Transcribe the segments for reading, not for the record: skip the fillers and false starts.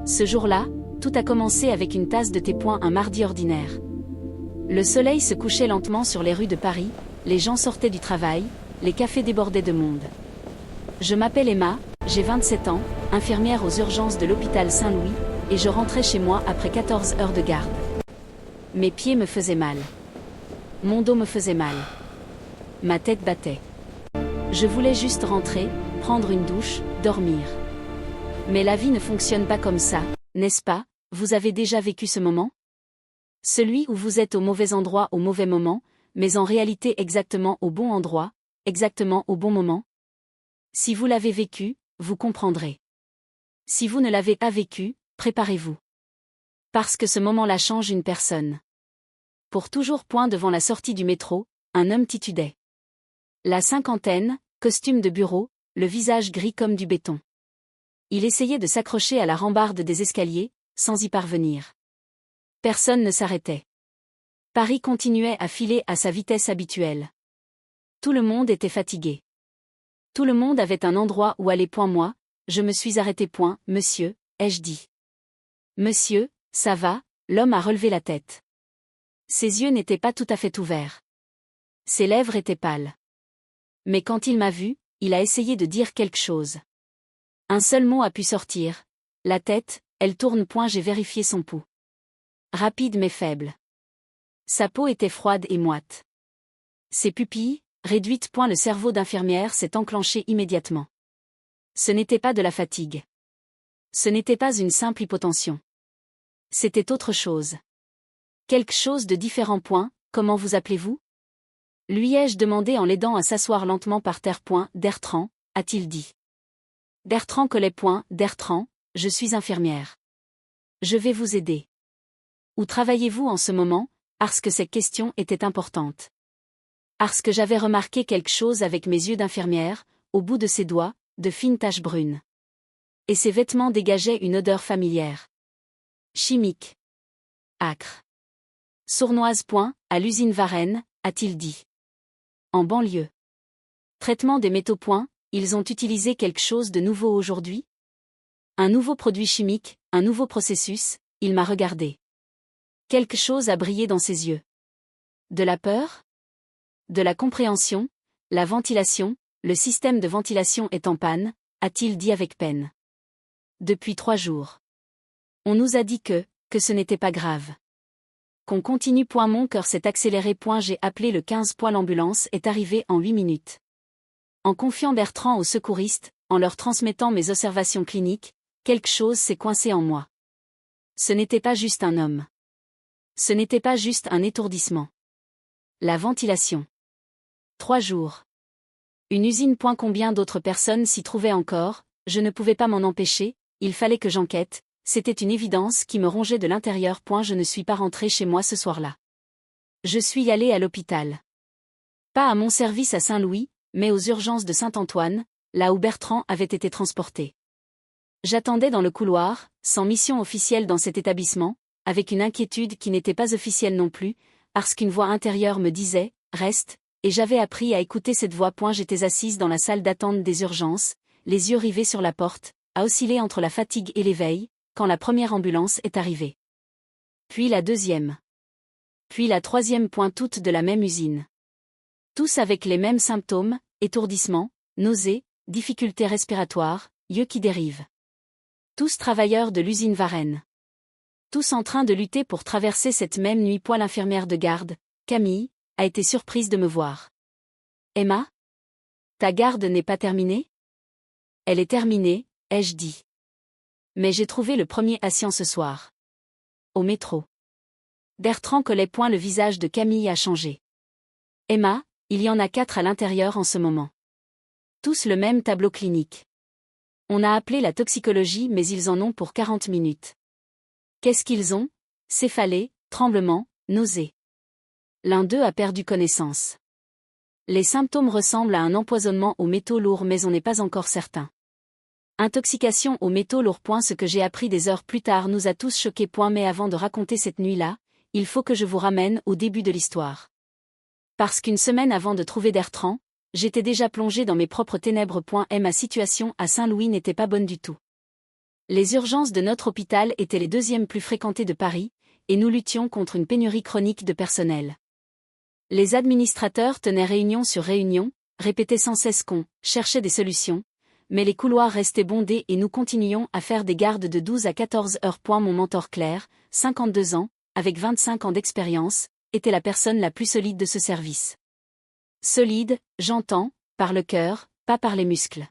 Ce jour-là, tout a commencé avec une tasse de thé. Un mardi ordinaire. Le soleil se couchait lentement sur les rues de Paris, les gens sortaient du travail, les cafés débordaient de monde. Je m'appelle Emma, j'ai 27 ans, infirmière aux urgences de l'hôpital Saint-Louis, et je rentrais chez moi après 14 heures de garde. Mes pieds me faisaient mal. Mon dos me faisait mal. Ma tête battait. Je voulais juste rentrer, prendre une douche, dormir. Mais la vie ne fonctionne pas comme ça, n'est-ce pas? Vous avez déjà vécu ce moment? Celui où vous êtes au mauvais endroit au mauvais moment, mais en réalité exactement au bon endroit, exactement au bon moment? Si vous l'avez vécu, vous comprendrez. Si vous ne l'avez pas vécu, préparez-vous. Parce que ce moment-là change une personne. Pour toujours. Devant la sortie du métro, un homme titubait. La cinquantaine, costume de bureau, le visage gris comme du béton. Il essayait de s'accrocher à la rambarde des escaliers, sans y parvenir. Personne ne s'arrêtait. Paris continuait à filer à sa vitesse habituelle. Tout le monde était fatigué. Tout le monde avait un endroit où aller. Moi, je me suis arrêté. Monsieur, ai-je dit. Monsieur, ça va? L'homme a relevé la tête. Ses yeux n'étaient pas tout à fait ouverts. Ses lèvres étaient pâles. Mais quand il m'a vu, il a essayé de dire quelque chose. Un seul mot a pu sortir. La tête, elle tourne. J'ai vérifié son pouls. Rapide mais faible. Sa peau était froide et moite. Ses pupilles, réduites. Le cerveau d'infirmière s'est enclenché immédiatement. Ce n'était pas de la fatigue. Ce n'était pas une simple hypotension. C'était autre chose. Quelque chose de différent. Comment vous appelez-vous? Lui ai-je demandé en l'aidant à s'asseoir lentement par terre. Bertrand, a-t-il dit. Bertrand Collet. Bertrand, je suis infirmière. Je vais vous aider. Où travaillez-vous en ce moment? Parce que cette question était importante. Parce que j'avais remarqué quelque chose avec mes yeux d'infirmière, au bout de ses doigts, de fines taches brunes. Et ses vêtements dégageaient une odeur familière. Chimique. Âcre. Sournoise. À l'usine Varenne, a-t-il dit. En banlieue. Traitement des métaux. Ils ont utilisé quelque chose de nouveau aujourd'hui? Un nouveau produit chimique, un nouveau processus, il m'a regardé. Quelque chose a brillé dans ses yeux. De la peur? De la compréhension? La ventilation, le système de ventilation est en panne, a-t-il dit avec peine. Depuis 3 jours. On nous a dit que ce n'était pas grave. Qu'on continue. Mon cœur s'est accéléré. J'ai appelé le 15. L'ambulance est arrivée en 8 minutes. En confiant Bertrand aux secouristes, en leur transmettant mes observations cliniques, quelque chose s'est coincé en moi. Ce n'était pas juste un homme. Ce n'était pas juste un étourdissement. La ventilation. 3 jours. Une usine. Combien d'autres personnes s'y trouvaient encore? Je ne pouvais pas m'en empêcher, il fallait que j'enquête, c'était une évidence qui me rongeait de l'intérieur. Je ne suis pas rentrée chez moi ce soir-là. Je suis allée à l'hôpital. Pas à mon service à Saint-Louis, mais aux urgences de Saint-Antoine, là où Bertrand avait été transporté. J'attendais dans le couloir, sans mission officielle dans cet établissement, avec une inquiétude qui n'était pas officielle non plus, parce qu'une voix intérieure me disait « Reste », et j'avais appris à écouter cette voix. J'étais assise dans la salle d'attente des urgences, les yeux rivés sur la porte, à osciller entre la fatigue et l'éveil, quand la première ambulance est arrivée. Puis la deuxième. Puis la troisième. Toutes de la même usine. Tous avec les mêmes symptômes, étourdissement, nausées, difficultés respiratoires, yeux qui dérivent. Tous travailleurs de l'usine Varenne. Tous en train de lutter pour traverser cette même nuit. L'infirmière de garde, Camille, a été surprise de me voir. Emma? Ta garde n'est pas terminée? Elle est terminée, ai-je dit. Mais j'ai trouvé le premier patient ce soir. Au métro. Bertrand Collet. Le visage de Camille a changé. Emma, il y en a 4 à l'intérieur en ce moment. Tous le même tableau clinique. On a appelé la toxicologie mais ils en ont pour 40 minutes. Qu'est-ce qu'ils ont? Céphalée, tremblement, nausées. L'un d'eux a perdu connaissance. Les symptômes ressemblent à un empoisonnement aux métaux lourds mais on n'est pas encore certain. Intoxication aux métaux lourds. Ce que j'ai appris des heures plus tard nous a tous choqués. Mais avant de raconter cette nuit-là, il faut que je vous ramène au début de l'histoire. Parce qu'une semaine avant de trouver Bertrand, j'étais déjà plongée dans mes propres ténèbres. Ma situation à Saint-Louis n'était pas bonne du tout. Les urgences de notre hôpital étaient les deuxièmes plus fréquentées de Paris, et nous luttions contre une pénurie chronique de personnel. Les administrateurs tenaient réunion sur réunion, répétaient sans cesse qu'on cherchait des solutions, mais les couloirs restaient bondés et nous continuions à faire des gardes de 12 à 14 heures. Mon mentor Claire, 52 ans, avec 25 ans d'expérience, était la personne la plus solide de ce service. Solide, j'entends, par le cœur, pas par les muscles.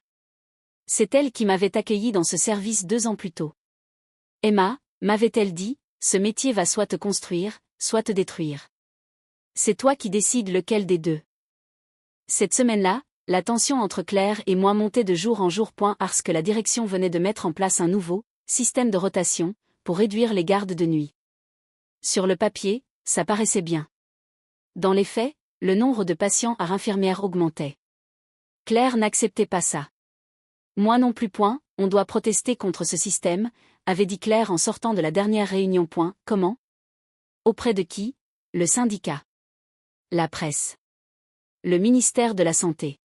C'est elle qui m'avait accueilli dans ce service 2 ans plus tôt. Emma, m'avait-elle dit, ce métier va soit te construire, soit te détruire. C'est toi qui décides lequel des deux. Cette semaine-là, la tension entre Claire et moi montait de jour en jour. Parce que la direction venait de mettre en place un nouveau système de rotation pour réduire les gardes de nuit. Sur le papier, ça paraissait bien. Dans les faits, le nombre de patients à infirmières augmentait. Claire n'acceptait pas ça. Moi non plus. On doit protester contre ce système, avait dit Claire en sortant de la dernière réunion. Comment? Auprès de qui? Le syndicat. La presse. Le ministère de la Santé.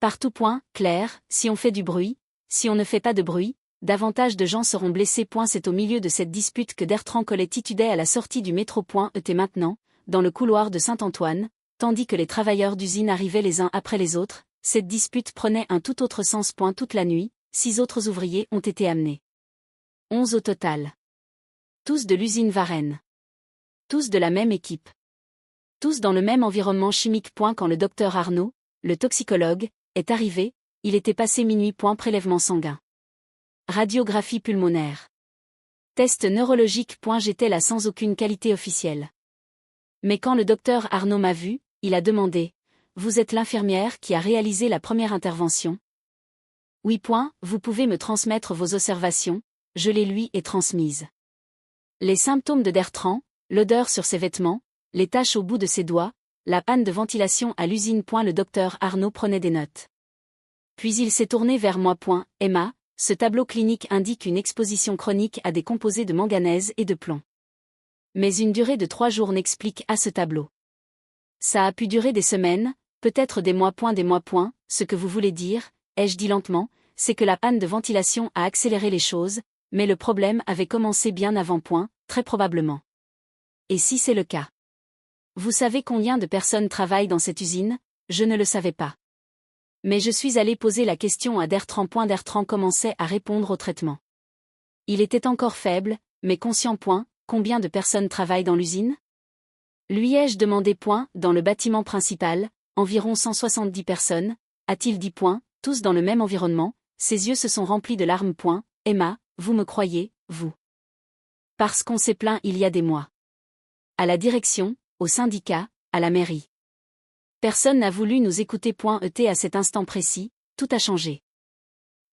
Partout. Claire, si on fait du bruit, si on ne fait pas de bruit, davantage de gens seront blessés. C'est au milieu de cette dispute que Bertrand Collet titubait à la sortie du métro. Était maintenant, dans le couloir de Saint-Antoine, tandis que les travailleurs d'usine arrivaient les uns après les autres, cette dispute prenait un tout autre sens. Toute la nuit, 6 autres ouvriers ont été amenés. 11 au total. Tous de l'usine Varenne. Tous de la même équipe. Tous dans le même environnement chimique. Quand le docteur Arnaud, le toxicologue, est arrivé, il était passé minuit. Prélèvement sanguin. Radiographie pulmonaire. Test neurologique. J'étais là sans aucune qualité officielle. Mais quand le docteur Arnaud m'a vu, il a demandé « Vous êtes l'infirmière qui a réalisé la première intervention ?» Oui. Vous pouvez me transmettre vos observations, je les lui ai transmises. Les symptômes de Bertrand, l'odeur sur ses vêtements, les taches au bout de ses doigts, la panne de ventilation à l'usine. Le docteur Arnaud prenait des notes. Puis il s'est tourné vers moi. Emma, ce tableau clinique indique une exposition chronique à des composés de manganèse et de plomb. Mais une durée de 3 jours n'explique à ce tableau. Ça a pu durer des semaines, peut-être des mois. Ce que vous voulez dire, ai-je dit lentement, c'est que la panne de ventilation a accéléré les choses, mais le problème avait commencé bien avant. Très probablement. Et si c'est le cas? Vous savez combien de personnes travaillent dans cette usine? Je ne le savais pas. Mais je suis allé poser la question à Bertrand. Bertrand commençait à répondre au traitement. Il était encore faible, mais conscient. Combien de personnes travaillent dans l'usine? Lui ai-je demandé. Dans le bâtiment principal, environ 170 personnes, a-t-il dit. Tous dans le même environnement, ses yeux se sont remplis de larmes. Emma, vous me croyez, vous? Parce qu'on s'est plaint il y a des mois. À la direction, au syndicat, à la mairie. Personne n'a voulu nous écouter. À cet instant précis, tout a changé.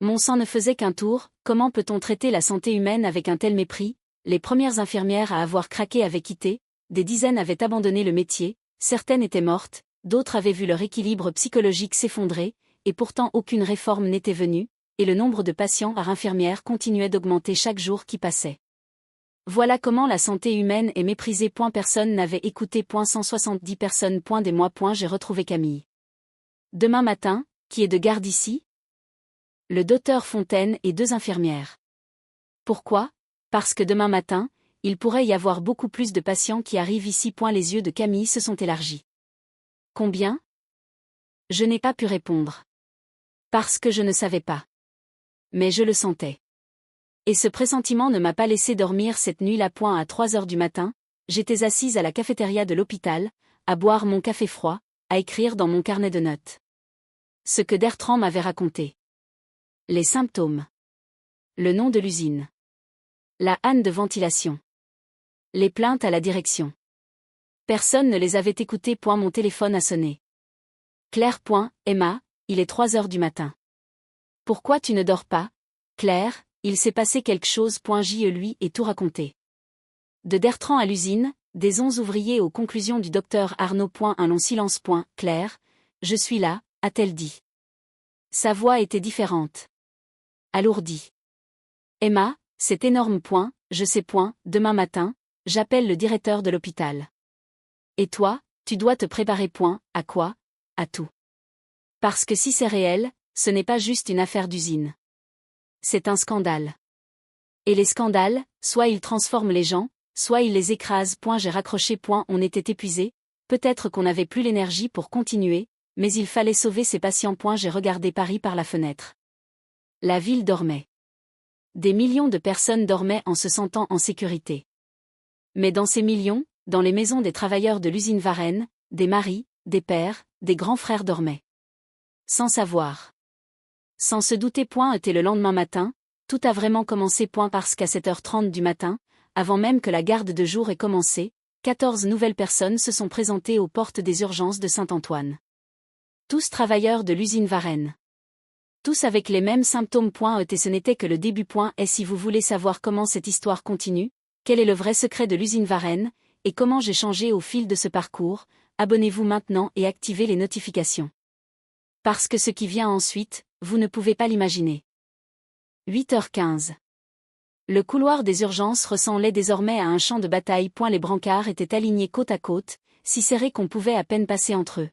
Mon sang ne faisait qu'un tour. Comment peut-on traiter la santé humaine avec un tel mépris? Les premières infirmières à avoir craqué avaient quitté, des dizaines avaient abandonné le métier, certaines étaient mortes, d'autres avaient vu leur équilibre psychologique s'effondrer, et pourtant aucune réforme n'était venue, et le nombre de patients à infirmières continuait d'augmenter chaque jour qui passait. Voilà comment la santé humaine est méprisée. Personne n'avait écouté. 170 personnes. Des mois. J'ai retrouvé Camille. Demain matin, qui est de garde ici? Le docteur Fontaine et 2 infirmières. Pourquoi? Parce que demain matin, il pourrait y avoir beaucoup plus de patients qui arrivent ici. Les yeux de Camille se sont élargis. Combien? Je n'ai pas pu répondre. Parce que je ne savais pas. Mais je le sentais. Et ce pressentiment ne m'a pas laissé dormir cette nuit-là. À 3 heures du matin, j'étais assise à la cafétéria de l'hôpital, à boire mon café froid, à écrire dans mon carnet de notes. Ce que Bertrand m'avait raconté. Les symptômes. Le nom de l'usine. La panne de ventilation. Les plaintes à la direction. Personne ne les avait écoutées. Mon téléphone a sonné. Claire. Emma, il est 3 heures du matin. Pourquoi tu ne dors pas, Claire? Il s'est passé quelque chose. Je lui ai tout raconté. De Bertrand à l'usine, des 11 ouvriers aux conclusions du docteur Arnaud. Un long silence. Claire, je suis là, a-t-elle dit. Sa voix était différente. Alourdie. Emma, c'est énorme. Je sais. Demain matin, j'appelle le directeur de l'hôpital. Et toi, tu dois te préparer. À quoi? À tout. Parce que si c'est réel, ce n'est pas juste une affaire d'usine. C'est un scandale. Et les scandales, soit ils transforment les gens, soit ils les écrasent. J'ai raccroché. On était épuisé, peut-être qu'on n'avait plus l'énergie pour continuer, mais il fallait sauver ces patients. J'ai regardé Paris par la fenêtre. La ville dormait. Des millions de personnes dormaient en se sentant en sécurité. Mais dans ces millions, dans les maisons des travailleurs de l'usine Varenne, des maris, des pères, des grands frères dormaient. Sans savoir. Sans se douter. Était le lendemain matin, tout a vraiment commencé. Parce qu'à 7h30 du matin, avant même que la garde de jour ait commencé, 14 nouvelles personnes se sont présentées aux portes des urgences de Saint-Antoine. Tous travailleurs de l'usine Varenne. Tous avec les mêmes symptômes. Et ce n'était que le début. Et si vous voulez savoir comment cette histoire continue, quel est le vrai secret de l'usine Varenne, et comment j'ai changé au fil de ce parcours, abonnez-vous maintenant et activez les notifications. Parce que ce qui vient ensuite, vous ne pouvez pas l'imaginer. 8h15. Le couloir des urgences ressemblait désormais à un champ de bataille. Les brancards étaient alignés côte à côte, si serrés qu'on pouvait à peine passer entre eux.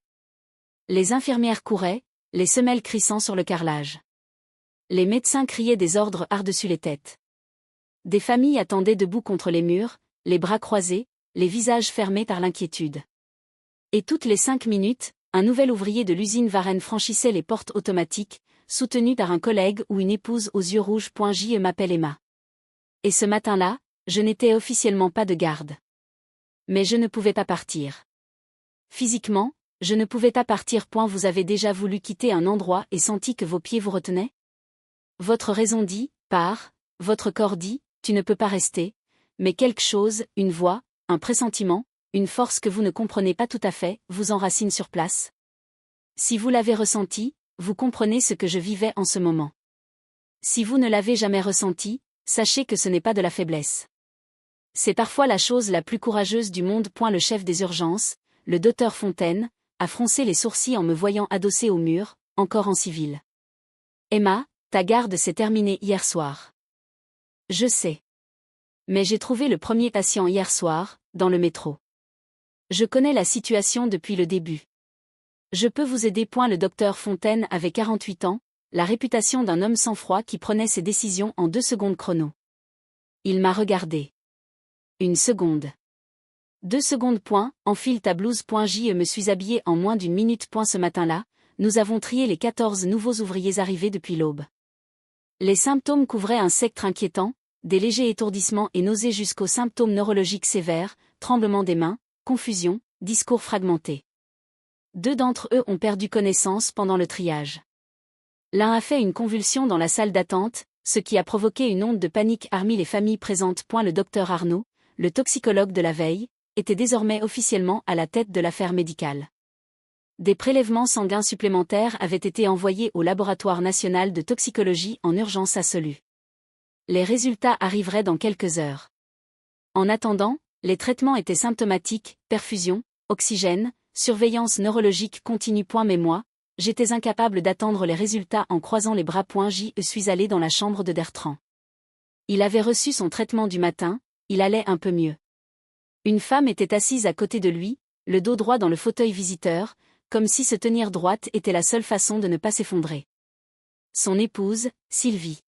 Les infirmières couraient, les semelles crissant sur le carrelage. Les médecins criaient des ordres par-dessus les têtes. Des familles attendaient debout contre les murs, les bras croisés, les visages fermés par l'inquiétude. Et toutes les 5 minutes, un nouvel ouvrier de l'usine Varenne franchissait les portes automatiques, soutenu par un collègue ou une épouse aux yeux rouges. Je m'appelle Emma. Et ce matin-là, je n'étais officiellement pas de garde. Mais je ne pouvais pas partir. Physiquement, je ne pouvais pas partir. Vous avez déjà voulu quitter un endroit et senti que vos pieds vous retenaient? Votre raison dit, pars, votre corps dit, tu ne peux pas rester, mais quelque chose, une voix, un pressentiment, une force que vous ne comprenez pas tout à fait, vous enracine sur place. Si vous l'avez ressenti, vous comprenez ce que je vivais en ce moment. Si vous ne l'avez jamais ressenti, sachez que ce n'est pas de la faiblesse. C'est parfois la chose la plus courageuse du monde. Le chef des urgences, le docteur Fontaine, a froncé les sourcils en me voyant adossé au mur, encore en civil. Emma, ta garde s'est terminée hier soir. Je sais. Mais j'ai trouvé le premier patient hier soir, dans le métro. Je connais la situation depuis le début. Je peux vous aider. Le docteur Fontaine avait 48 ans, la réputation d'un homme sans froid qui prenait ses décisions en 2 secondes chrono. Il m'a regardé. 1 seconde. 2 secondes. Enfile ta blouse. Je me suis habillé en moins d'1 minute. Ce matin-là, nous avons trié les 14 nouveaux ouvriers arrivés depuis l'aube. Les symptômes couvraient un spectre inquiétant, des légers étourdissements et nausées jusqu'aux symptômes neurologiques sévères, tremblements des mains, confusion, discours fragmentés. 2 d'entre eux ont perdu connaissance pendant le triage. L'un a fait une convulsion dans la salle d'attente, ce qui a provoqué une onde de panique parmi les familles présentes. Le docteur Arnaud, le toxicologue de la veille, était désormais officiellement à la tête de l'affaire médicale. Des prélèvements sanguins supplémentaires avaient été envoyés au laboratoire national de toxicologie en urgence absolue. Les résultats arriveraient dans quelques heures. En attendant, les traitements étaient symptomatiques, perfusion, oxygène, surveillance neurologique continue. Mais moi, j'étais incapable d'attendre les résultats en croisant les bras. Je suis allé dans la chambre de Bertrand. Il avait reçu son traitement du matin, il allait un peu mieux. Une femme était assise à côté de lui, le dos droit dans le fauteuil visiteur, comme si se tenir droite était la seule façon de ne pas s'effondrer. Son épouse, Sylvie.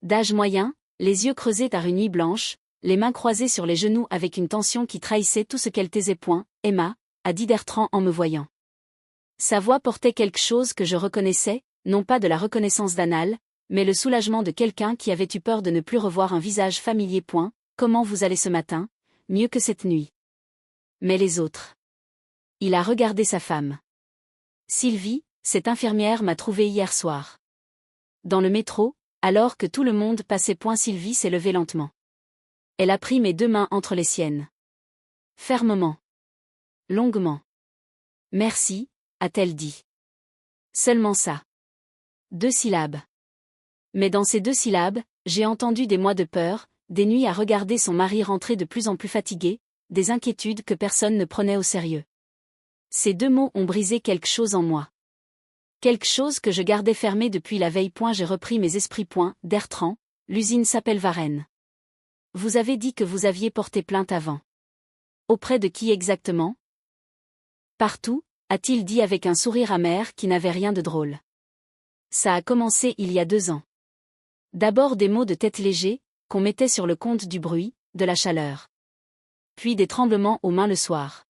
D'âge moyen, les yeux creusés par une nuit blanche, les mains croisées sur les genoux avec une tension qui trahissait tout ce qu'elle taisait. Emma, a dit Bertrand en me voyant. Sa voix portait quelque chose que je reconnaissais, non pas de la reconnaissance d'Anal, mais le soulagement de quelqu'un qui avait eu peur de ne plus revoir un visage familier. Comment vous allez ce matin? Mieux que cette nuit. Mais les autres. Il a regardé sa femme. Sylvie, cette infirmière m'a trouvé hier soir. Dans le métro, alors que tout le monde passait. Sylvie s'est levée lentement. Elle a pris mes 2 mains entre les siennes. Fermement. Longuement. Merci, a-t-elle dit. Seulement ça. 2 syllabes. Mais dans ces 2 syllabes, j'ai entendu des mois de peur, des nuits à regarder son mari rentrer de plus en plus fatigué, des inquiétudes que personne ne prenait au sérieux. Ces 2 mots ont brisé quelque chose en moi. Quelque chose que je gardais fermé depuis la veille. J'ai repris mes esprits. Bertrand, l'usine s'appelle Varenne. Vous avez dit que vous aviez porté plainte avant. Auprès de qui exactement? Partout, a-t-il dit avec un sourire amer qui n'avait rien de drôle. Ça a commencé il y a 2 ans. D'abord des maux de tête légers, qu'on mettait sur le compte du bruit, de la chaleur. Puis des tremblements aux mains le soir.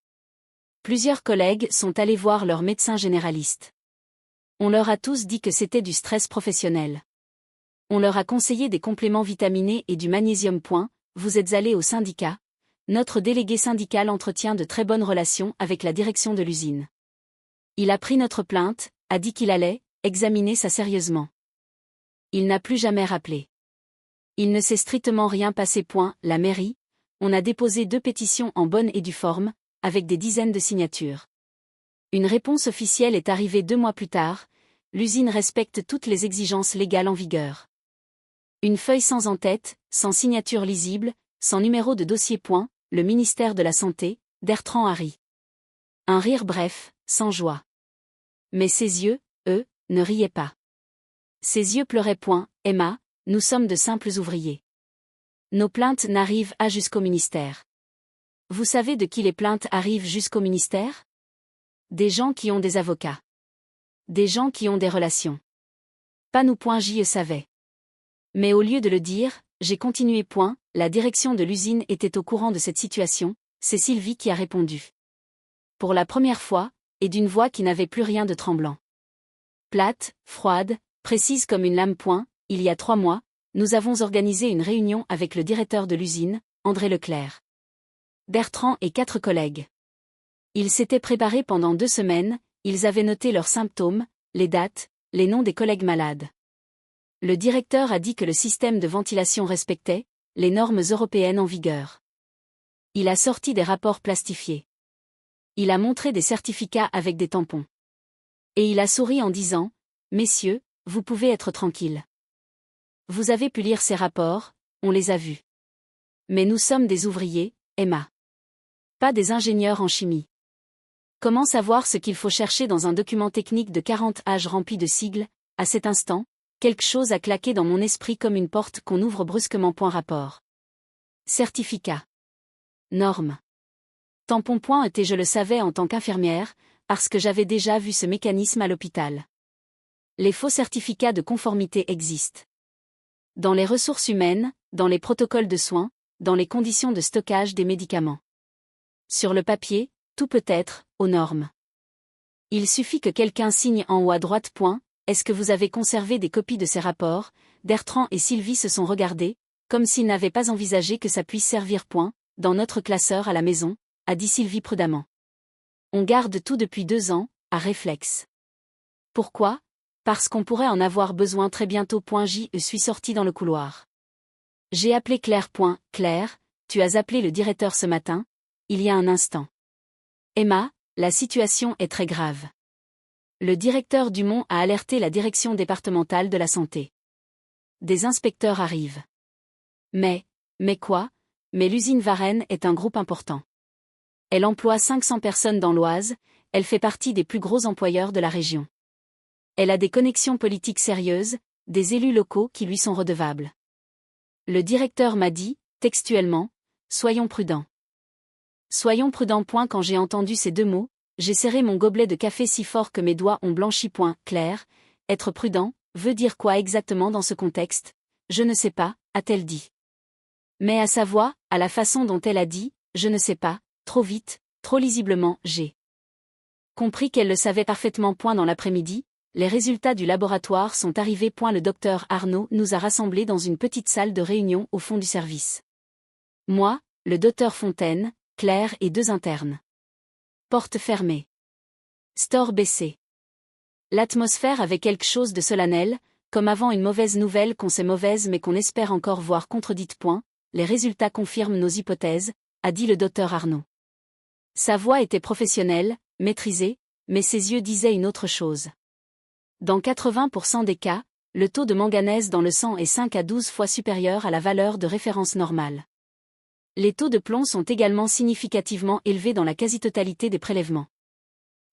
Plusieurs collègues sont allés voir leur médecin généraliste. On leur a tous dit que c'était du stress professionnel. On leur a conseillé des compléments vitaminés et du magnésium. Vous êtes allés au syndicat. Notre délégué syndical entretient de très bonnes relations avec la direction de l'usine. Il a pris notre plainte, a dit qu'il allait examiner ça sérieusement. Il n'a plus jamais rappelé. Il ne s'est strictement rien passé. La mairie, on a déposé 2 pétitions en bonne et due forme, avec des dizaines de signatures. Une réponse officielle est arrivée 2 mois plus tard. L'usine respecte toutes les exigences légales en vigueur. Une feuille sans en-tête, sans signature lisible, sans numéro de dossier. Le ministère de la Santé, Bertrand Harry. Un rire bref, sans joie. Mais ses yeux, eux, ne riaient pas. Ses yeux pleuraient. Emma, nous sommes de simples ouvriers. Nos plaintes n'arrivent pas jusqu'au ministère. Vous savez de qui les plaintes arrivent jusqu'au ministère? Des gens qui ont des avocats. Des gens qui ont des relations. Pas nous. J'y savais. Mais au lieu de le dire, j'ai continué. La direction de l'usine était au courant de cette situation, c'est Sylvie qui a répondu. Pour la première fois, et d'une voix qui n'avait plus rien de tremblant. Plate, froide, précise comme une lame. Il y a 3 mois, nous avons organisé une réunion avec le directeur de l'usine, André Leclerc. Bertrand et 4 collègues. Ils s'étaient préparés pendant 2 semaines, ils avaient noté leurs symptômes, les dates, les noms des collègues malades. Le directeur a dit que le système de ventilation respectait les normes européennes en vigueur. Il a sorti des rapports plastifiés. Il a montré des certificats avec des tampons. Et il a souri en disant « Messieurs, vous pouvez être tranquilles. Vous avez pu lire ces rapports, on les a vus. Mais nous sommes des ouvriers, Emma. Pas des ingénieurs en chimie. Comment savoir ce qu'il faut chercher dans un document technique de 40 pages rempli de sigles? À cet instant, quelque chose a claqué dans mon esprit comme une porte qu'on ouvre brusquement. Rapport. Certificat. Normes. Tampon. Et je le savais en tant qu'infirmière, parce que j'avais déjà vu ce mécanisme à l'hôpital. Les faux certificats de conformité existent. Dans les ressources humaines, dans les protocoles de soins, dans les conditions de stockage des médicaments. Sur le papier, tout peut être aux normes. Il suffit que quelqu'un signe en haut à droite. Est-ce que vous avez conservé des copies de ces rapports? Bertrand et Sylvie se sont regardés, comme s'ils n'avaient pas envisagé que ça puisse servir. Dans notre classeur à la maison, a dit Sylvie prudemment. On garde tout depuis 2 ans, à réflexe. Pourquoi? Parce qu'on pourrait en avoir besoin très bientôt. Je suis sortie dans le couloir. J'ai appelé Claire. Claire, tu as appelé le directeur ce matin? Il y a un instant. Emma, la situation est très grave. Le directeur Dumont a alerté la direction départementale de la santé. Des inspecteurs arrivent. Mais quoi? Mais l'usine Varennes est un groupe important. Elle emploie 500 personnes dans l'Oise, elle fait partie des plus gros employeurs de la région. Elle a des connexions politiques sérieuses, des élus locaux qui lui sont redevables. Le directeur m'a dit, textuellement, « Soyons prudents. » Soyons prudents. Quand j'ai entendu ces 2 mots, j'ai serré mon gobelet de café si fort que mes doigts ont blanchi. Claire, être prudent, veut dire quoi exactement dans ce contexte? Je ne sais pas, a-t-elle dit. Mais à sa voix, à la façon dont elle a dit, je ne sais pas, trop vite, trop lisiblement, j'ai compris qu'elle le savait parfaitement. Dans l'après-midi, les résultats du laboratoire sont arrivés. Le docteur Arnaud nous a rassemblés dans une petite salle de réunion au fond du service. Moi, le docteur Fontaine, Claire et 2 internes. Porte fermée. Store baissé. L'atmosphère avait quelque chose de solennel, comme avant une mauvaise nouvelle qu'on sait mauvaise mais qu'on espère encore voir contredite. Les résultats confirment nos hypothèses, a dit le docteur Arnaud. Sa voix était professionnelle, maîtrisée, mais ses yeux disaient une autre chose. Dans 80% des cas, le taux de manganèse dans le sang est 5 à 12 fois supérieur à la valeur de référence normale. Les taux de plomb sont également significativement élevés dans la quasi-totalité des prélèvements.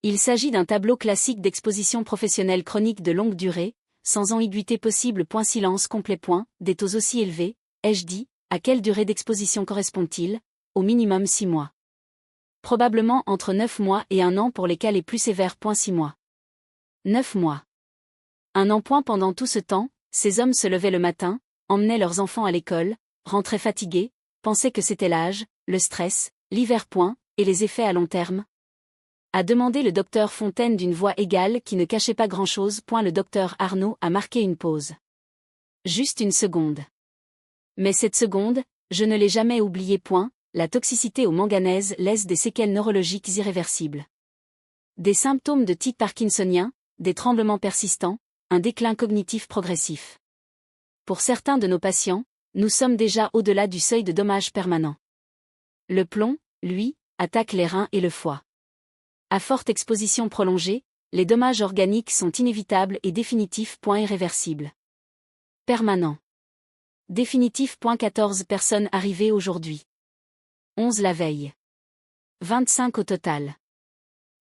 Il s'agit d'un tableau classique d'exposition professionnelle chronique de longue durée, sans ambiguïté possible. Silence complet. Des taux aussi élevés, ai-je dit, à quelle durée d'exposition correspond-il? Au minimum 6 mois. Probablement entre 9 mois et 1 an pour les cas les plus sévères. 6 mois. 9 mois. 1 an. Pendant tout ce temps, ces hommes se levaient le matin, emmenaient leurs enfants à l'école, rentrait fatiguée, pensait que c'était l'âge, le stress, l'hiver. Et les effets à long terme? A demandé le docteur Fontaine d'une voix égale qui ne cachait pas grand-chose. Le docteur Arnaud a marqué une pause. Juste une seconde. Mais cette seconde, je ne l'ai jamais oubliée. La toxicité au manganèse laisse des séquelles neurologiques irréversibles. Des symptômes de type parkinsonien, des tremblements persistants, un déclin cognitif progressif. Pour certains de nos patients, nous sommes déjà au-delà du seuil de dommage permanent. Le plomb, lui, attaque les reins et le foie. À forte exposition prolongée, les dommages organiques sont inévitables et définitifs. Irréversibles. Permanent. Définitif. 14 personnes arrivées aujourd'hui. 11 la veille. 25 au total.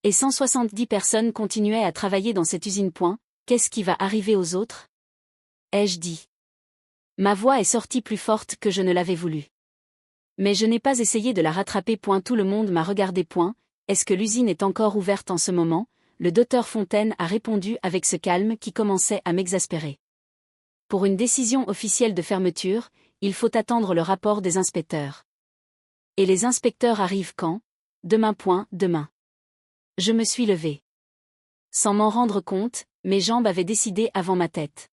Et 170 personnes continuaient à travailler dans cette usine. Qu'est-ce qui va arriver aux autres? Ai-je dit. Ma voix est sortie plus forte que je ne l'avais voulu. Mais je n'ai pas essayé de la rattraper. Tout le monde m'a regardé. Est-ce que l'usine est encore ouverte en ce moment? Le docteur Fontaine a répondu avec ce calme qui commençait à m'exaspérer. Pour une décision officielle de fermeture, il faut attendre le rapport des inspecteurs. Et les inspecteurs arrivent quand? Demain. Demain. Je me suis levée. Sans m'en rendre compte, mes jambes avaient décidé avant ma tête.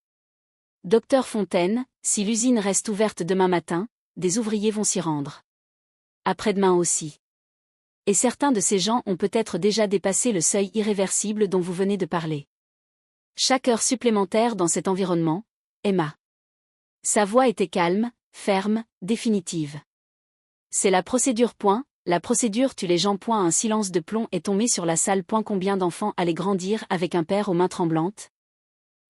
Docteur Fontaine, si l'usine reste ouverte demain matin, des ouvriers vont s'y rendre. Après-demain aussi. Et certains de ces gens ont peut-être déjà dépassé le seuil irréversible dont vous venez de parler. Chaque heure supplémentaire dans cet environnement, Emma. Sa voix était calme, ferme, définitive. C'est la procédure. La procédure tue les gens. Un silence de plomb est tombé sur la salle. Combien d'enfants allaient grandir avec un père aux mains tremblantes?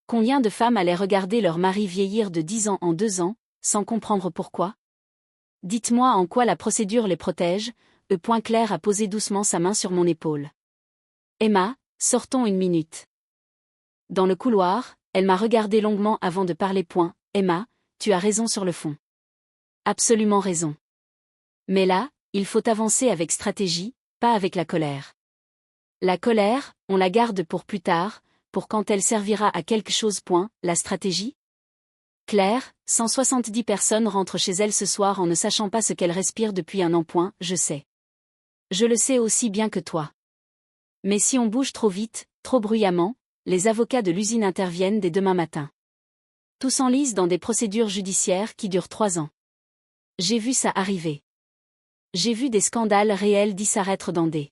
Combien de femmes allaient regarder leur mari vieillir de 10 ans en 2 ans, sans comprendre pourquoi? Dites-moi en quoi la procédure les protège. Claire a posé doucement sa main sur mon épaule. Emma, sortons une minute. Dans le couloir, elle m'a regardé longuement avant de parler. Emma, tu as raison sur le fond. Absolument raison. Mais là, il faut avancer avec stratégie, pas avec la colère. La colère, on la garde pour plus tard, pour quand elle servira à quelque chose. La stratégie? Claire, 170 personnes rentrent chez elles ce soir en ne sachant pas ce qu'elles respirent depuis un an. Je sais. Je le sais aussi bien que toi. Mais si on bouge trop vite, trop bruyamment, les avocats de l'usine interviennent dès demain matin. Tout s'enlise dans des procédures judiciaires qui durent 3 ans. J'ai vu ça arriver. J'ai vu des scandales réels disparaître dans des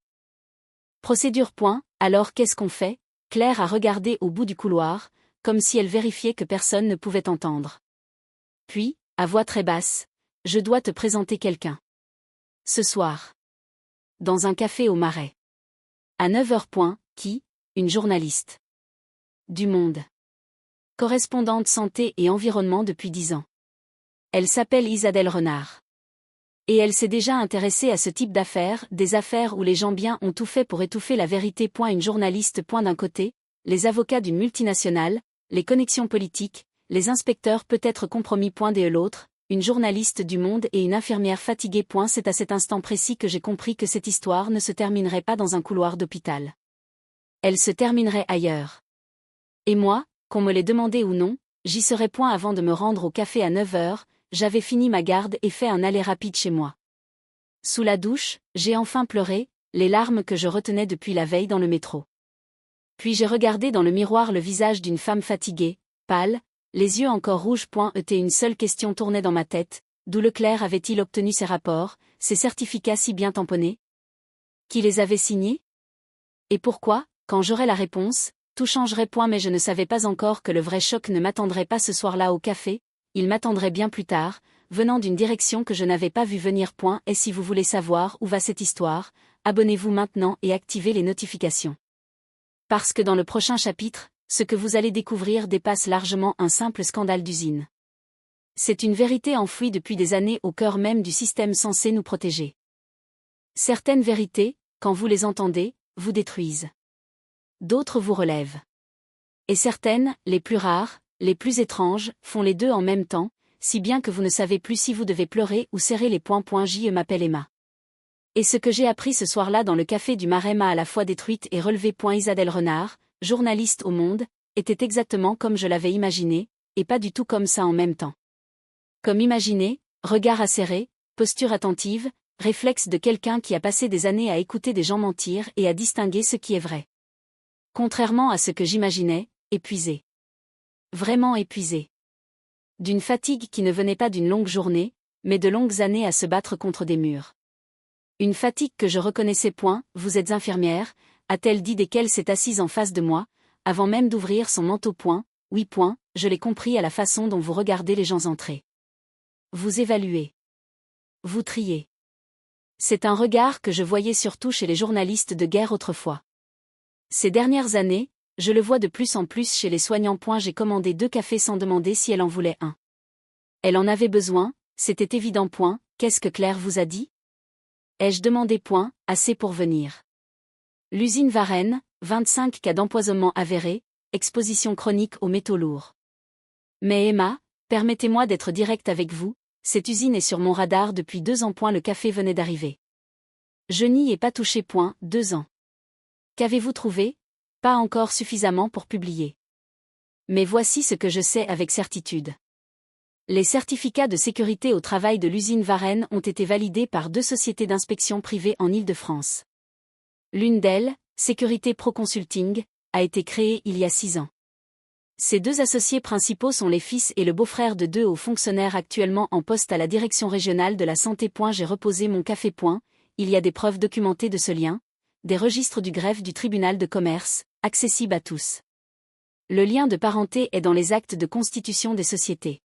procédures. Alors qu'est-ce qu'on fait? Claire a regardé au bout du couloir, comme si elle vérifiait que personne ne pouvait entendre. Puis, à voix très basse, je dois te présenter quelqu'un. Ce soir. Dans un café au Marais. À 9h. Qui? Une journaliste. Du Monde. Correspondante santé et environnement depuis 10 ans. Elle s'appelle Isabelle Renard. Et elle s'est déjà intéressée à ce type d'affaires, des affaires où les gens bien ont tout fait pour étouffer la vérité. Une journaliste. D'un côté, les avocats d'une multinationale, les connexions politiques, les inspecteurs peut-être compromis. De l'autre, une journaliste du Monde et une infirmière fatiguée. C'est à cet instant précis que j'ai compris que cette histoire ne se terminerait pas dans un couloir d'hôpital. Elle se terminerait ailleurs. Et moi, qu'on me l'ait demandé ou non, j'y serais. Avant de me rendre au café à 9h, j'avais fini ma garde et fait un aller rapide chez moi. Sous la douche, j'ai enfin pleuré, les larmes que je retenais depuis la veille dans le métro. Puis j'ai regardé dans le miroir le visage d'une femme fatiguée, pâle, les yeux encore rouges. Une seule question tournait dans ma tête, d'où Leclerc avait-il obtenu ces rapports, ces certificats si bien tamponnés? Qui les avait signés? Et pourquoi, quand j'aurais la réponse, tout changerait. Mais je ne savais pas encore que le vrai choc ne m'attendrait pas ce soir-là au café, il m'attendrait bien plus tard, venant d'une direction que je n'avais pas vu venir. Et si vous voulez savoir où va cette histoire, abonnez-vous maintenant et activez les notifications. Parce que dans le prochain chapitre, ce que vous allez découvrir dépasse largement un simple scandale d'usine. C'est une vérité enfouie depuis des années au cœur même du système censé nous protéger. Certaines vérités, quand vous les entendez, vous détruisent. D'autres vous relèvent. Et certaines, les plus rares, les plus étranges, font les deux en même temps, si bien que vous ne savez plus si vous devez pleurer ou serrer les poings. Je m'appelle Emma. Et ce que j'ai appris ce soir-là dans le café du Marais m'a à la fois détruite et relevée. Isabelle Renard, journaliste au Monde, était exactement comme je l'avais imaginé, et pas du tout comme ça en même temps. Comme imaginé, Regard acéré, posture attentive, réflexe de quelqu'un qui a passé des années à écouter des gens mentir et à distinguer ce qui est vrai. Contrairement à ce que j'imaginais, épuisé. Vraiment épuisé. D'une fatigue qui ne venait pas d'une longue journée, mais de longues années à se battre contre des murs. Une fatigue que je reconnaissais point. Vous êtes infirmière, a-t-elle dit dès qu'elle s'est assise en face de moi, avant même d'ouvrir son manteau point. Oui point, je l'ai compris à la façon dont vous regardez les gens entrer. Vous évaluez. Vous triez. C'est un regard que je voyais surtout chez les journalistes de guerre autrefois. Ces dernières années, je le vois de plus en plus chez les soignants. J'ai commandé 2 cafés sans demander si elle en voulait un. Elle en avait besoin, c'était évident. Qu'est-ce que Claire vous a dit? Ai-je demandé? Assez pour venir. L'usine Varennes, 25 cas d'empoisonnement avérés, exposition chronique aux métaux lourds. Mais Emma, permettez-moi d'être direct avec vous, cette usine est sur mon radar depuis 2 ans. Le café venait d'arriver. Je n'y ai pas touché. 2 ans. Qu'avez-vous trouvé? Pas encore suffisamment pour publier. Mais voici ce que je sais avec certitude. Les certificats de sécurité au travail de l'usine Varennes ont été validés par 2 sociétés d'inspection privées en Île-de-France. L'une d'elles, Sécurité Pro Consulting, a été créée il y a 6 ans. Ces 2 associés principaux sont les fils et le beau-frère de 2 hauts fonctionnaires actuellement en poste à la direction régionale de la santé. J'ai reposé mon café. Il y a des preuves documentées de ce lien, des registres du greffe du tribunal de commerce, accessibles à tous. Le lien de parenté est dans les actes de constitution des sociétés.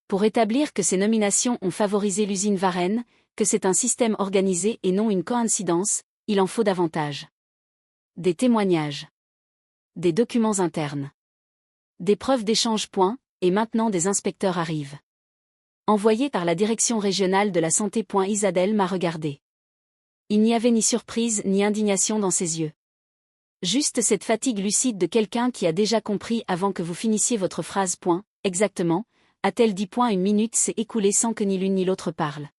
Pour établir que ces nominations ont favorisé l'usine Varennes, que c'est un système organisé et non une coïncidence, il en faut davantage. Des témoignages. Des documents internes. Des preuves d'échange. Et maintenant des inspecteurs arrivent. Envoyés par la direction régionale de la santé. Isabelle m'a regardé. Il n'y avait ni surprise ni indignation dans ses yeux. Juste cette fatigue lucide de quelqu'un qui a déjà compris avant que vous finissiez votre phrase. Exactement, a-t-elle dit. Une minute s'est écoulée sans que ni l'une ni l'autre parle.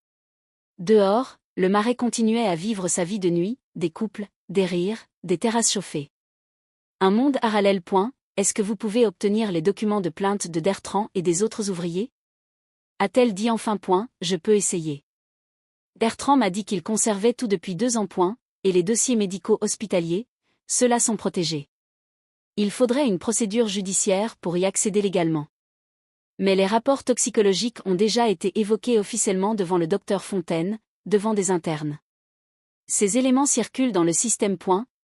Dehors, le marais continuait à vivre sa vie de nuit, des couples, des rires, des terrasses chauffées. Un monde parallèle. Est-ce que vous pouvez obtenir les documents de plainte de Bertrand et des autres ouvriers? A-t-elle dit enfin. Je peux essayer. Bertrand m'a dit qu'il conservait tout depuis 2 ans. Et les dossiers médicaux hospitaliers, ceux-là sont protégés. Il faudrait une procédure judiciaire pour y accéder légalement. Mais les rapports toxicologiques ont déjà été évoqués officiellement devant le docteur Fontaine, devant des internes. Ces éléments circulent dans le système.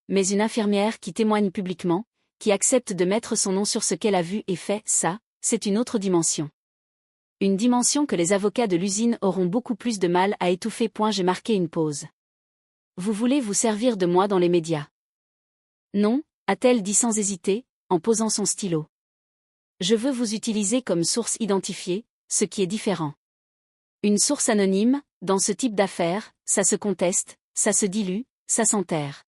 Mais une infirmière qui témoigne publiquement, qui accepte de mettre son nom sur ce qu'elle a vu et fait, ça, c'est une autre dimension. Une dimension que les avocats de l'usine auront beaucoup plus de mal à étouffer. J'ai marqué une pause. Vous voulez vous servir de moi dans les médias? Non, a-t-elle dit sans hésiter, en posant son stylo. Je veux vous utiliser comme source identifiée, ce qui est différent. Une source anonyme, dans ce type d'affaires, ça se conteste, ça se dilue, ça s'enterre.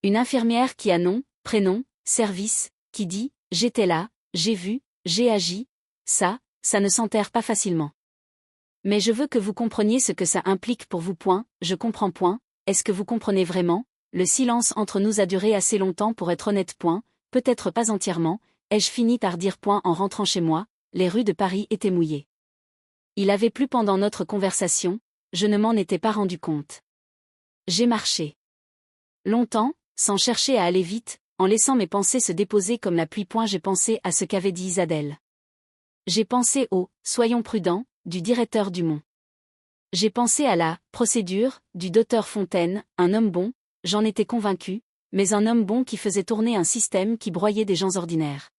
Une infirmière qui a nom, prénom, service, qui dit « j'étais là, j'ai vu, j'ai agi », ça ne s'enterre pas facilement. Mais je veux que vous compreniez ce que ça implique pour vous. Je comprends. Est-ce que vous comprenez vraiment? Le silence entre nous a duré assez longtemps pour être honnête. Peut-être pas entièrement, ai-je fini par dire. En rentrant chez moi, les rues de Paris étaient mouillées. Il avait plu pendant notre conversation, je ne m'en étais pas rendu compte. J'ai marché. Longtemps, sans chercher à aller vite, en laissant mes pensées se déposer comme la pluie. J'ai pensé à ce qu'avait dit Isabelle. J'ai pensé au « soyons prudents » du directeur Dumont. J'ai pensé à la « procédure » du docteur Fontaine, un homme bon, j'en étais convaincu, mais un homme bon qui faisait tourner un système qui broyait des gens ordinaires.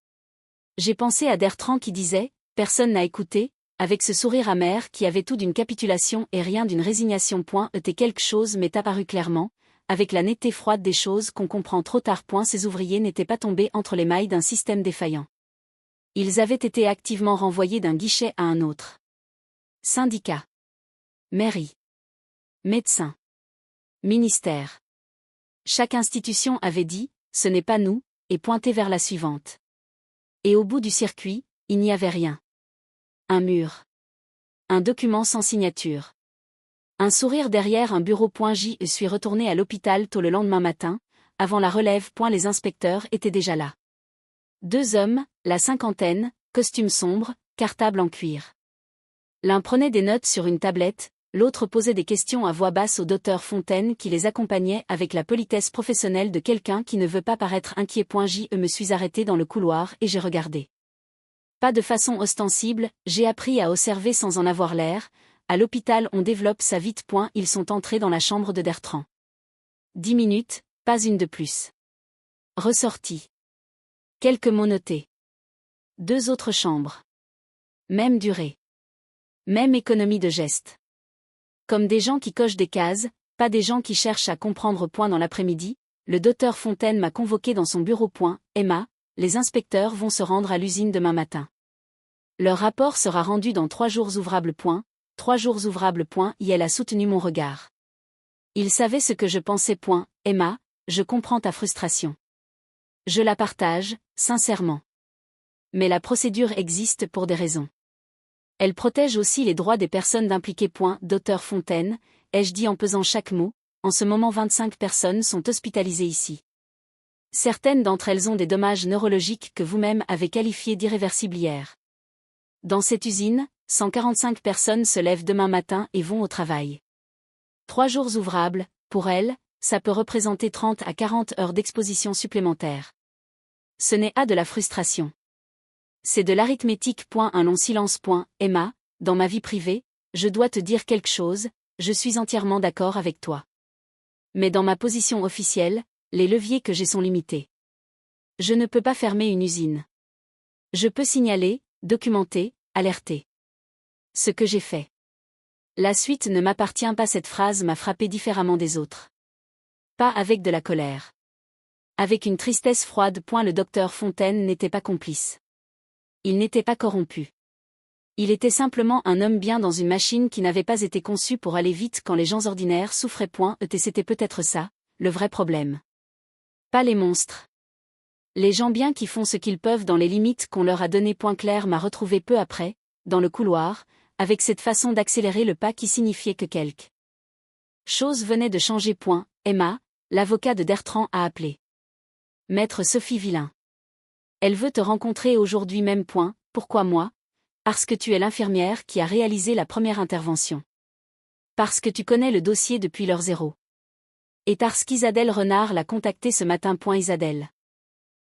J'ai pensé à Bertrand qui disait « personne n'a écouté », avec ce sourire amer qui avait tout d'une capitulation et rien d'une résignation. Était quelque chose m'est apparu clairement, avec la netteté froide des choses qu'on comprend trop tard. Ces ouvriers n'étaient pas tombés entre les mailles d'un système défaillant. Ils avaient été activement renvoyés d'un guichet à un autre. Syndicats. Mairie. Médecins. Ministère. Chaque institution avait dit « ce n'est pas nous » et pointé vers la suivante. Et au bout du circuit, il n'y avait rien. Un mur. Un document sans signature. Un sourire derrière un bureau. Je suis retourné à l'hôpital tôt le lendemain matin, avant la relève. Les inspecteurs étaient déjà là. 2 hommes, la cinquantaine, costume sombre, cartable en cuir. L'un prenait des notes sur une tablette, l'autre posait des questions à voix basse au docteur Fontaine qui les accompagnait avec la politesse professionnelle de quelqu'un qui ne veut pas paraître inquiet. Je me suis arrêté dans le couloir et j'ai regardé. Pas de façon ostensible, j'ai appris à observer sans en avoir l'air. À l'hôpital on développe ça vite. Ils sont entrés dans la chambre de Bertrand. 10 minutes, pas une de plus. Ressorti. Quelques mots notés. 2 autres chambres. Même durée. Même économie de gestes. Comme des gens qui cochent des cases, pas des gens qui cherchent à comprendre. Dans l'après-midi, le docteur Fontaine m'a convoqué dans son bureau. Emma, les inspecteurs vont se rendre à l'usine demain matin. Leur rapport sera rendu dans 3 jours ouvrables. 3 jours ouvrables. Et elle a soutenu mon regard. Il savait ce que je pensais. Emma, je comprends ta frustration. Je la partage, sincèrement. Mais la procédure existe pour des raisons. Elle protège aussi les droits des personnes impliquées. Docteur Fontaine, ai-je dit en pesant chaque mot, en ce moment 25 personnes sont hospitalisées ici. Certaines d'entre elles ont des dommages neurologiques que vous-même avez qualifiés d'irréversibles hier. Dans cette usine, 145 personnes se lèvent demain matin et vont au travail. 3 jours ouvrables, pour elles, ça peut représenter 30 à 40 heures d'exposition supplémentaire. Ce n'est pas de la frustration. C'est de l'arithmétique. Un long silence. Emma, dans ma vie privée, je dois te dire quelque chose, je suis entièrement d'accord avec toi. Mais dans ma position officielle, les leviers que j'ai sont limités. Je ne peux pas fermer une usine. Je peux signaler, documenter, alerter. Ce que j'ai fait. La suite ne m'appartient pas. Cette phrase m'a frappé différemment des autres. Pas avec de la colère. Avec une tristesse froide. Le docteur Fontaine n'était pas complice. Il n'était pas corrompu. Il était simplement un homme bien dans une machine qui n'avait pas été conçue pour aller vite quand les gens ordinaires souffraient. Et c'était peut-être ça, le vrai problème. Pas les monstres. Les gens bien qui font ce qu'ils peuvent dans les limites qu'on leur a données. Claire m'a retrouvé peu après, dans le couloir, avec cette façon d'accélérer le pas qui signifiait que quelque chose venait de changer. Emma, l'avocat de Bertrand a appelé. Maître Sophie Villain. Elle veut te rencontrer aujourd'hui même. Pourquoi moi? Parce que tu es l'infirmière qui a réalisé la première intervention. Parce que tu connais le dossier depuis l'heure 0. Et parce qu'Isabelle Renard l'a contactée ce matin. Isabelle.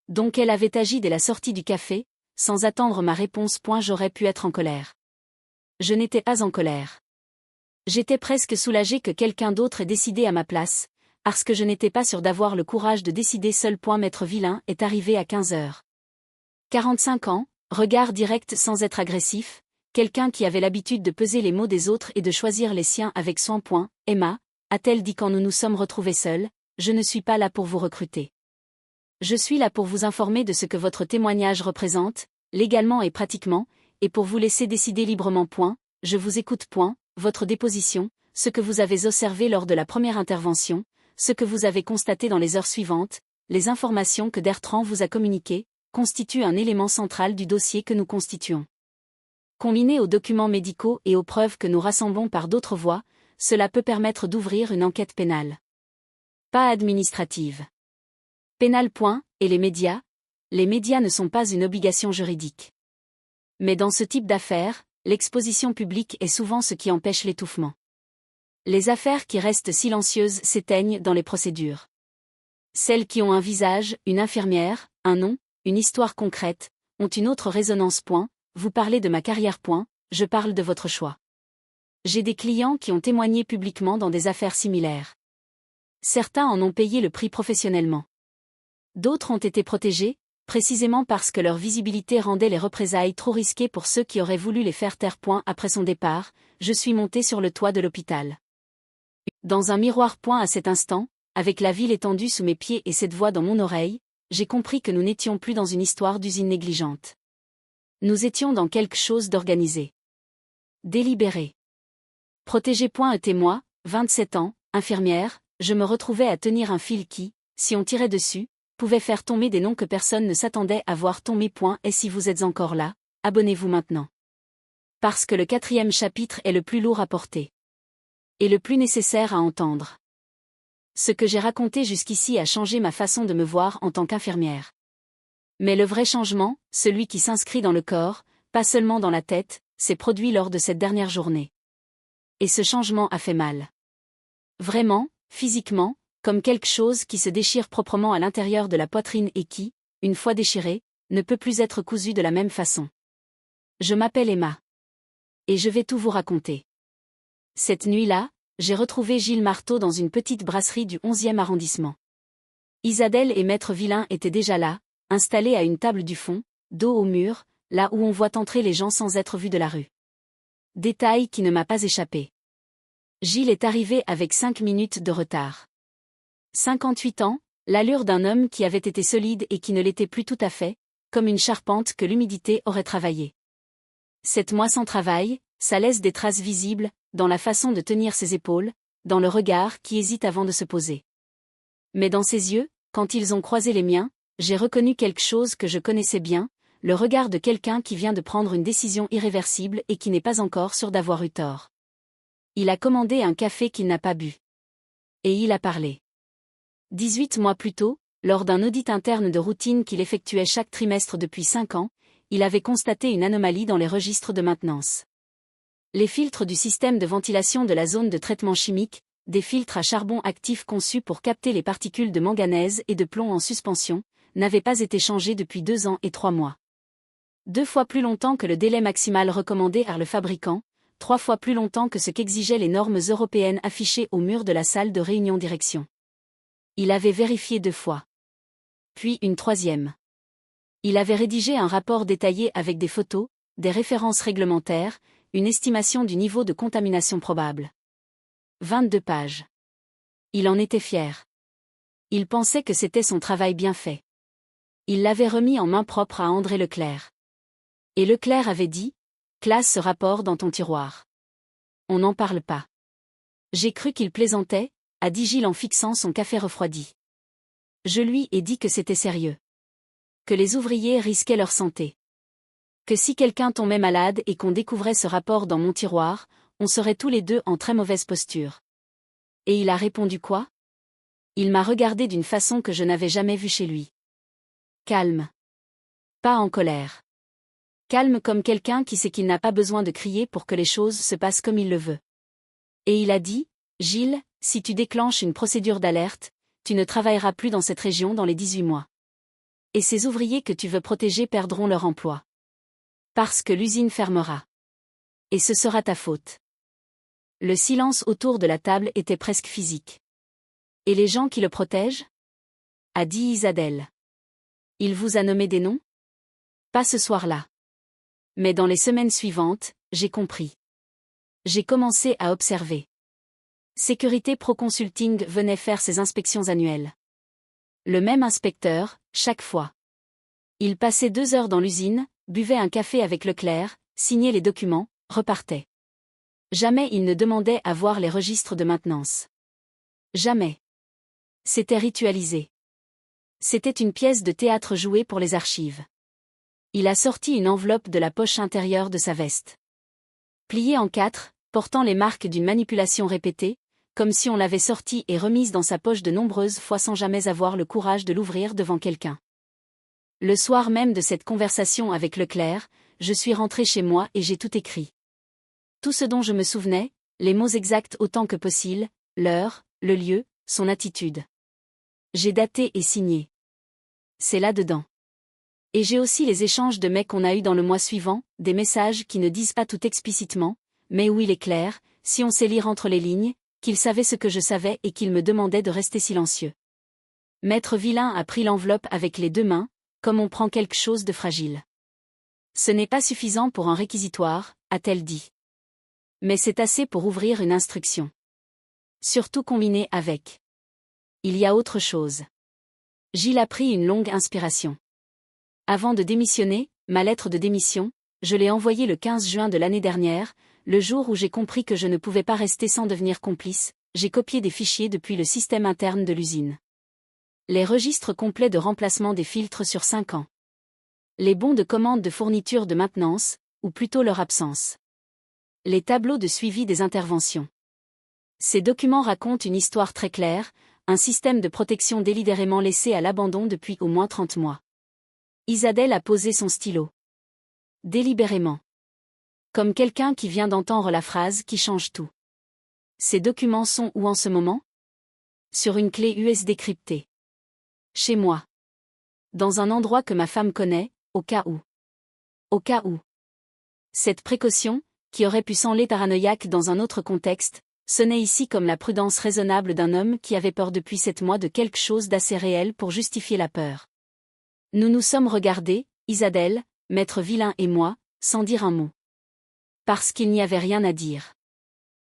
Donc elle avait agi dès la sortie du café, sans attendre ma réponse. J'aurais pu être en colère. Je n'étais pas en colère. J'étais presque soulagée que quelqu'un d'autre ait décidé à ma place, parce que je n'étais pas sûre d'avoir le courage de décider seul. Maître Villain est arrivé à 15h. 45 ans, regard direct sans être agressif, quelqu'un qui avait l'habitude de peser les mots des autres et de choisir les siens avec soin. Emma, a-t-elle dit quand nous nous sommes retrouvés seuls, je ne suis pas là pour vous recruter. Je suis là pour vous informer de ce que votre témoignage représente, légalement et pratiquement, et pour vous laisser décider librement. Je vous écoute. Votre déposition, ce que vous avez observé lors de la première intervention, ce que vous avez constaté dans les heures suivantes, les informations que Bertrand vous a communiquées, constituent un élément central du dossier que nous constituons. Combiné aux documents médicaux et aux preuves que nous rassemblons par d'autres voies, cela peut permettre d'ouvrir une enquête pénale. Pas administrative. Pénale. Et les médias? Les médias ne sont pas une obligation juridique. Mais dans ce type d'affaires, l'exposition publique est souvent ce qui empêche l'étouffement. Les affaires qui restent silencieuses s'éteignent dans les procédures. Celles qui ont un visage, une infirmière, un nom, une histoire concrète, ont une autre résonance. Vous parlez de ma carrière. Je parle de votre choix. J'ai des clients qui ont témoigné publiquement dans des affaires similaires. Certains en ont payé le prix professionnellement. D'autres ont été protégés, précisément parce que leur visibilité rendait les représailles trop risquées pour ceux qui auraient voulu les faire taire. Après son départ, je suis monté sur le toit de l'hôpital. Dans un miroir. À cet instant, avec la ville étendue sous mes pieds et cette voix dans mon oreille, j'ai compris que nous n'étions plus dans une histoire d'usine négligente. Nous étions dans quelque chose d'organisé. Délibéré. Protégé. Et moi, 27 ans, infirmière, je me retrouvais à tenir un fil qui, si on tirait dessus, pouvait faire tomber des noms que personne ne s'attendait à voir tomber. Et si vous êtes encore là, abonnez-vous maintenant. Parce que le 4e chapitre est le plus lourd à porter. Et le plus nécessaire à entendre. Ce que j'ai raconté jusqu'ici a changé ma façon de me voir en tant qu'infirmière. Mais le vrai changement, celui qui s'inscrit dans le corps, pas seulement dans la tête, s'est produit lors de cette dernière journée. Et ce changement a fait mal. Vraiment, physiquement, comme quelque chose qui se déchire proprement à l'intérieur de la poitrine et qui, une fois déchiré, ne peut plus être cousu de la même façon. Je m'appelle Emma. Et je vais tout vous raconter. Cette nuit-là, j'ai retrouvé Gilles Marteau dans une petite brasserie du 11e arrondissement. Isabelle et Maître Villain étaient déjà là, installés à une table du fond, dos au mur, là où on voit entrer les gens sans être vus de la rue. Détail qui ne m'a pas échappé. Gilles est arrivé avec 5 minutes de retard. 58 ans, l'allure d'un homme qui avait été solide et qui ne l'était plus tout à fait, comme une charpente que l'humidité aurait travaillée. 7 mois sans travail, ça laisse des traces visibles, dans la façon de tenir ses épaules, dans le regard qui hésite avant de se poser. Mais dans ses yeux, quand ils ont croisé les miens, j'ai reconnu quelque chose que je connaissais bien, le regard de quelqu'un qui vient de prendre une décision irréversible et qui n'est pas encore sûr d'avoir eu tort. Il a commandé un café qu'il n'a pas bu. Et il a parlé. 18 mois plus tôt, lors d'un audit interne de routine qu'il effectuait chaque trimestre depuis 5 ans, il avait constaté une anomalie dans les registres de maintenance. Les filtres du système de ventilation de la zone de traitement chimique, des filtres à charbon actif conçus pour capter les particules de manganèse et de plomb en suspension, n'avaient pas été changés depuis 2 ans et 3 mois. 2 fois plus longtemps que le délai maximal recommandé par le fabricant, 3 fois plus longtemps que ce qu'exigeaient les normes européennes affichées au mur de la salle de réunion direction. Il avait vérifié 2 fois. Puis une 3e. Il avait rédigé un rapport détaillé avec des photos, des références réglementaires, une estimation du niveau de contamination probable. 22 pages. Il en était fier. Il pensait que c'était son travail bien fait. Il l'avait remis en main propre à André Leclerc. Et Leclerc avait dit « Classe ce rapport dans ton tiroir. On n'en parle pas. » J'ai cru qu'il plaisantait, a dit Gilles en fixant son café refroidi. Je lui ai dit que c'était sérieux. Que les ouvriers risquaient leur santé. Que si quelqu'un tombait malade et qu'on découvrait ce rapport dans mon tiroir, on serait tous les deux en très mauvaise posture. Et il a répondu quoi? Il m'a regardé d'une façon que je n'avais jamais vue chez lui. Calme. Pas en colère. Calme comme quelqu'un qui sait qu'il n'a pas besoin de crier pour que les choses se passent comme il le veut. Et il a dit, Gilles, si tu déclenches une procédure d'alerte, tu ne travailleras plus dans cette région dans les 18 mois. Et ces ouvriers que tu veux protéger perdront leur emploi. Parce que l'usine fermera. Et ce sera ta faute. Le silence autour de la table était presque physique. Et les gens qui le protègent? A dit Isabelle. Il vous a nommé des noms? Pas ce soir-là. Mais dans les semaines suivantes, j'ai compris. J'ai commencé à observer. Sécurité Pro Consulting venait faire ses inspections annuelles. Le même inspecteur, chaque fois. Il passait 2 heures dans l'usine, buvait un café avec Leclerc, signait les documents, repartait. Jamais il ne demandait à voir les registres de maintenance. Jamais. C'était ritualisé. C'était une pièce de théâtre jouée pour les archives. Il a sorti une enveloppe de la poche intérieure de sa veste. Pliée en 4, portant les marques d'une manipulation répétée, comme si on l'avait sortie et remise dans sa poche de nombreuses fois sans jamais avoir le courage de l'ouvrir devant quelqu'un. Le soir même de cette conversation avec Leclerc, je suis rentré chez moi et j'ai tout écrit. Tout ce dont je me souvenais, les mots exacts autant que possible, l'heure, le lieu, son attitude. J'ai daté et signé. C'est là-dedans. Et j'ai aussi les échanges de mails qu'on a eus dans le mois suivant, des messages qui ne disent pas tout explicitement, mais où il est clair, si on sait lire entre les lignes, qu'il savait ce que je savais et qu'il me demandait de rester silencieux. Maître Villain a pris l'enveloppe avec les 2 mains, comme on prend quelque chose de fragile. Ce n'est pas suffisant pour un réquisitoire, a-t-elle dit. Mais c'est assez pour ouvrir une instruction. Surtout combiné avec. Il y a autre chose. Gilles a pris une longue inspiration. Avant de démissionner, ma lettre de démission, je l'ai envoyée le 15 juin de l'année dernière, le jour où j'ai compris que je ne pouvais pas rester sans devenir complice, j'ai copié des fichiers depuis le système interne de l'usine. Les registres complets de remplacement des filtres sur 5 ans. Les bons de commande de fourniture de maintenance, ou plutôt leur absence. Les tableaux de suivi des interventions. Ces documents racontent une histoire très claire, un système de protection délibérément laissé à l'abandon depuis au moins 30 mois. Isabelle a posé son stylo. Délibérément. Comme quelqu'un qui vient d'entendre la phrase qui change tout. Ces documents sont où en ce moment? Sur une clé USB cryptée. Chez moi. Dans un endroit que ma femme connaît, au cas où. Au cas où. Cette précaution, qui aurait pu sembler paranoïaque dans un autre contexte, sonnait ici comme la prudence raisonnable d'un homme qui avait peur depuis 7 mois de quelque chose d'assez réel pour justifier la peur. Nous nous sommes regardés, Isabelle, Maître Villain et moi, sans dire un mot. Parce qu'il n'y avait rien à dire.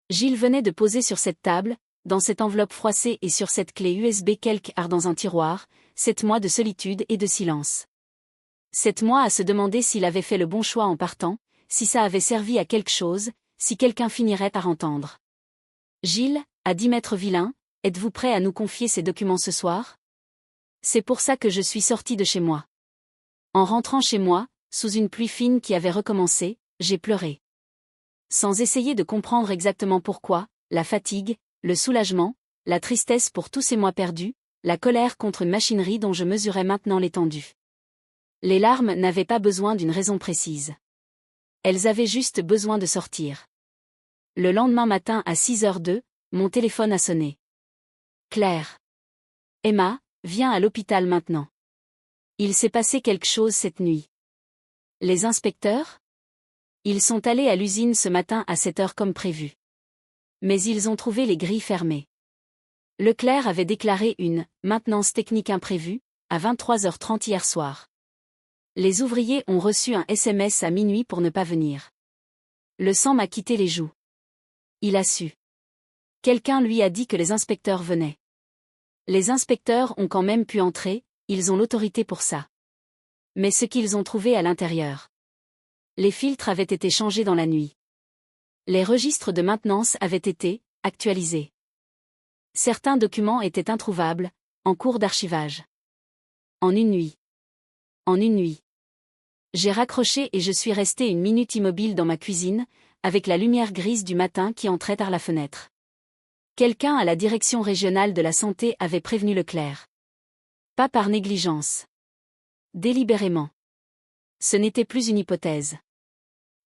Gilles venait de poser sur cette table, dans cette enveloppe froissée et sur cette clé USB quelque art dans un tiroir, 7 mois de solitude et de silence. 7 mois à se demander s'il avait fait le bon choix en partant, si ça avait servi à quelque chose, si quelqu'un finirait par entendre. Gilles, a dit Maître Villain, êtes-vous prêt à nous confier ces documents ce soir? C'est pour ça que je suis sorti de chez moi. En rentrant chez moi, sous une pluie fine qui avait recommencé, j'ai pleuré. Sans essayer de comprendre exactement pourquoi, la fatigue, le soulagement, la tristesse pour tous ces mois perdus, la colère contre une machinerie dont je mesurais maintenant l'étendue. Les larmes n'avaient pas besoin d'une raison précise. Elles avaient juste besoin de sortir. Le lendemain matin à 6h02, mon téléphone a sonné. Claire. Emma, viens à l'hôpital maintenant. Il s'est passé quelque chose cette nuit. Les inspecteurs? Ils sont allés à l'usine ce matin à 7h comme prévu. Mais ils ont trouvé les grilles fermées. Leclerc avait déclaré une maintenance technique imprévue à 23h30 hier soir. Les ouvriers ont reçu un SMS à minuit pour ne pas venir. Le sang m'a quitté les joues. Il a su. Quelqu'un lui a dit que les inspecteurs venaient. Les inspecteurs ont quand même pu entrer, ils ont l'autorité pour ça. Mais ce qu'ils ont trouvé à l'intérieur. Les filtres avaient été changés dans la nuit. Les registres de maintenance avaient été actualisés. Certains documents étaient introuvables, en cours d'archivage. En une nuit. En une nuit. J'ai raccroché et je suis resté une minute immobile dans ma cuisine, avec la lumière grise du matin qui entrait par la fenêtre. Quelqu'un à la direction régionale de la santé avait prévenu Leclerc. Pas par négligence. Délibérément. Ce n'était plus une hypothèse.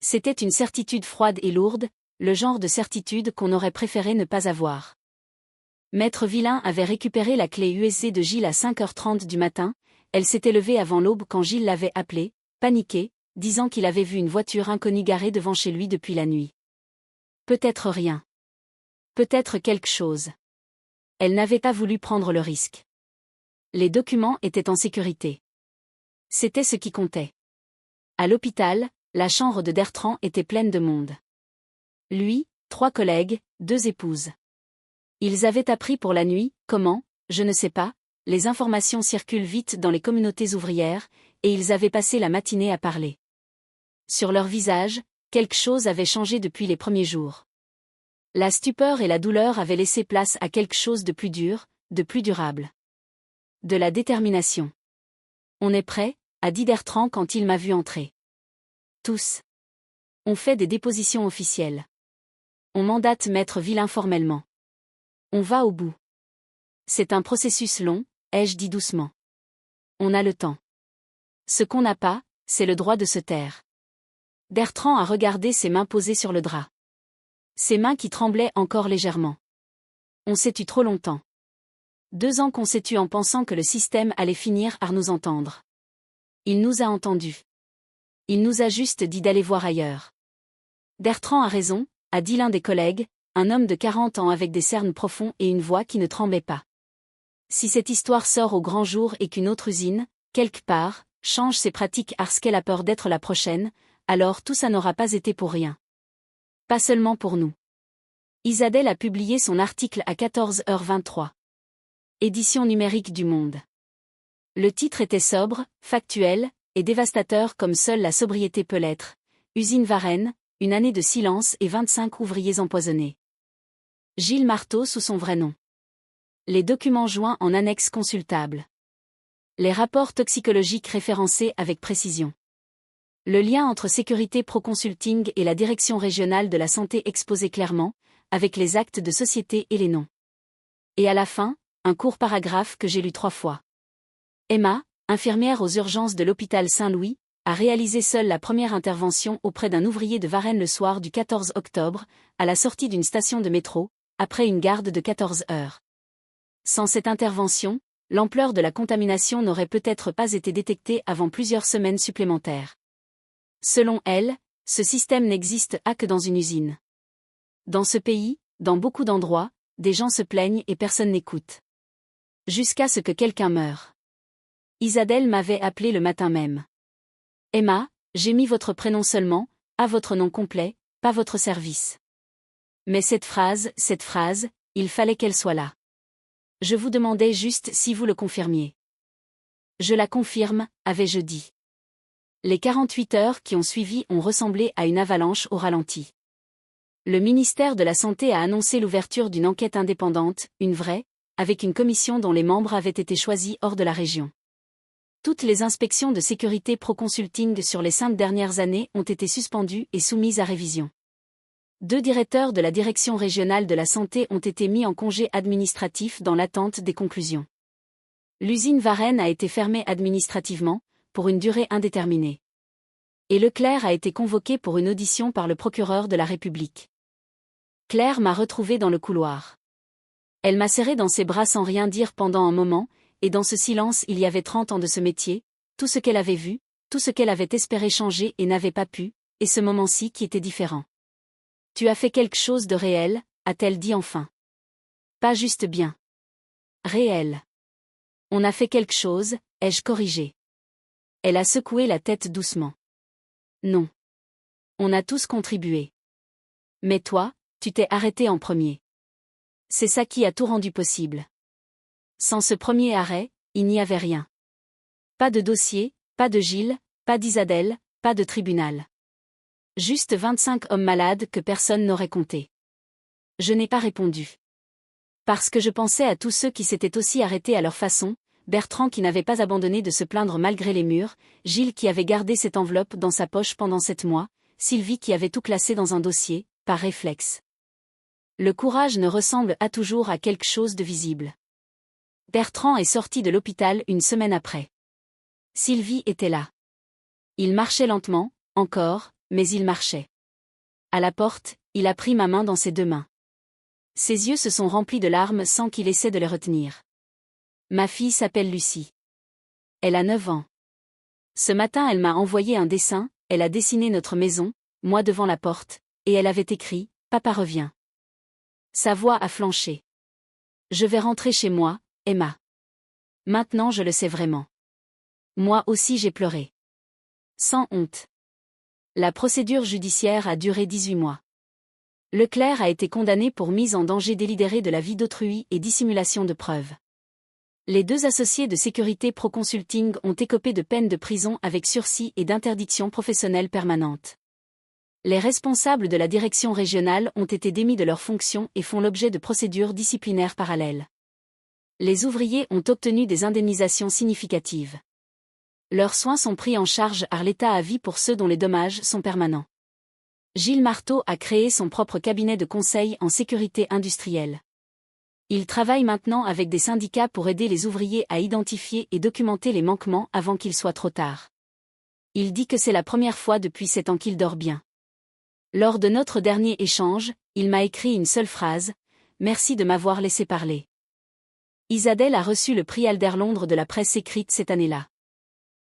C'était une certitude froide et lourde, le genre de certitude qu'on aurait préféré ne pas avoir. Maître Villain avait récupéré la clé USB de Gilles à 5h30 du matin, elle s'était levée avant l'aube quand Gilles l'avait appelé, paniqué, disant qu'il avait vu une voiture inconnue garée devant chez lui depuis la nuit. Peut-être rien. Peut-être quelque chose. Elle n'avait pas voulu prendre le risque. Les documents étaient en sécurité. C'était ce qui comptait. À l'hôpital, la chambre de Bertrand était pleine de monde. Lui, 3 collègues, 2 épouses. Ils avaient appris pour la nuit, comment, je ne sais pas, les informations circulent vite dans les communautés ouvrières, et ils avaient passé la matinée à parler. Sur leur visage, quelque chose avait changé depuis les premiers jours. La stupeur et la douleur avaient laissé place à quelque chose de plus dur, de plus durable. De la détermination. On est prêt, a dit Bertrand quand il m'a vu entrer. Tous. On fait des dépositions officielles. On mandate Maître Villain formellement. On va au bout. C'est un processus long, ai-je dit doucement. On a le temps. Ce qu'on n'a pas, c'est le droit de se taire. Bertrand a regardé ses mains posées sur le drap. Ses mains qui tremblaient encore légèrement. On s'est tu trop longtemps. 2 ans qu'on s'est tu en pensant que le système allait finir par nous entendre. Il nous a entendus. Il nous a juste dit d'aller voir ailleurs. Bertrand a raison, a dit l'un des collègues, un homme de 40 ans avec des cernes profonds et une voix qui ne tremblait pas. Si cette histoire sort au grand jour et qu'une autre usine, quelque part, change ses pratiques parce qu'elle a peur d'être la prochaine, alors tout ça n'aura pas été pour rien. Pas seulement pour nous. Isabelle a publié son article à 14h23. Édition numérique du Monde. Le titre était sobre, factuel, et dévastateur comme seule la sobriété peut l'être. Usine Varennes, une année de silence et 25 ouvriers empoisonnés. Gilles Marteau sous son vrai nom. Les documents joints en annexe consultable. Les rapports toxicologiques référencés avec précision. Le lien entre Sécurité Pro Consulting et la Direction régionale de la santé exposé clairement, avec les actes de société et les noms. Et à la fin, un court paragraphe que j'ai lu 3 fois. Emma, infirmière aux urgences de l'hôpital Saint-Louis, a réalisé seule la première intervention auprès d'un ouvrier de Varennes le soir du 14 octobre, à la sortie d'une station de métro, après une garde de 14 heures. Sans cette intervention, l'ampleur de la contamination n'aurait peut-être pas été détectée avant plusieurs semaines supplémentaires. Selon elle, ce système n'existe que dans une usine. Dans ce pays, dans beaucoup d'endroits, des gens se plaignent et personne n'écoute. Jusqu'à ce que quelqu'un meure. Isabelle m'avait appelé le matin même. Emma, j'ai mis votre prénom seulement, à votre nom complet, pas votre service. Mais cette phrase, il fallait qu'elle soit là. Je vous demandais juste si vous le confirmiez. Je la confirme, avais-je dit. Les 48 heures qui ont suivi ont ressemblé à une avalanche au ralenti. Le ministère de la Santé a annoncé l'ouverture d'une enquête indépendante, une vraie, avec une commission dont les membres avaient été choisis hors de la région. Toutes les inspections de sécurité Pro-Consulting sur les 5 dernières années ont été suspendues et soumises à révision. 2 directeurs de la Direction régionale de la santé ont été mis en congé administratif dans l'attente des conclusions. L'usine Varennes a été fermée administrativement, pour une durée indéterminée. Et Leclerc a été convoqué pour une audition par le procureur de la République. Claire m'a retrouvée dans le couloir. Elle m'a serré dans ses bras sans rien dire pendant un moment, et dans ce silence il y avait 30 ans de ce métier, tout ce qu'elle avait vu, tout ce qu'elle avait espéré changer et n'avait pas pu, et ce moment-ci qui était différent. Tu as fait quelque chose de réel, a-t-elle dit enfin. Pas juste bien. Réel. On a fait quelque chose, ai-je corrigé. Elle a secoué la tête doucement. Non. On a tous contribué. Mais toi, tu t'es arrêté en premier. C'est ça qui a tout rendu possible. Sans ce premier arrêt, il n'y avait rien. Pas de dossier, pas de Gilles, pas d'Isabelle, pas de tribunal. Juste 25 hommes malades que personne n'aurait comptés. Je n'ai pas répondu. Parce que je pensais à tous ceux qui s'étaient aussi arrêtés à leur façon, Bertrand qui n'avait pas abandonné de se plaindre malgré les murs, Gilles qui avait gardé cette enveloppe dans sa poche pendant 7 mois, Sylvie qui avait tout classé dans un dossier, par réflexe. Le courage ne ressemble toujours à quelque chose de visible. Bertrand est sorti de l'hôpital une semaine après. Sylvie était là. Il marchait lentement, encore, mais il marchait. À la porte, il a pris ma main dans ses 2 mains. Ses yeux se sont remplis de larmes sans qu'il essaie de les retenir. Ma fille s'appelle Lucie. Elle a 9 ans. Ce matin elle m'a envoyé un dessin, elle a dessiné notre maison, moi devant la porte, et elle avait écrit « Papa revient ». Sa voix a flanché. Je vais rentrer chez moi, Emma. Maintenant je le sais vraiment. Moi aussi j'ai pleuré. Sans honte. La procédure judiciaire a duré 18 mois. Leclerc a été condamné pour mise en danger délibérée de la vie d'autrui et dissimulation de preuves. Les 2 associés de sécurité Pro-Consulting ont écopé de peines de prison avec sursis et d'interdiction professionnelle permanente. Les responsables de la direction régionale ont été démis de leurs fonctions et font l'objet de procédures disciplinaires parallèles. Les ouvriers ont obtenu des indemnisations significatives. Leurs soins sont pris en charge par l'État à vie pour ceux dont les dommages sont permanents. Gilles Marteau a créé son propre cabinet de conseil en sécurité industrielle. Il travaille maintenant avec des syndicats pour aider les ouvriers à identifier et documenter les manquements avant qu'il soit trop tard. Il dit que c'est la première fois depuis 7 ans qu'il dort bien. Lors de notre dernier échange, il m'a écrit une seule phrase « Merci de m'avoir laissé parler ». Isabelle a reçu le prix Alder Londres de la presse écrite cette année-là.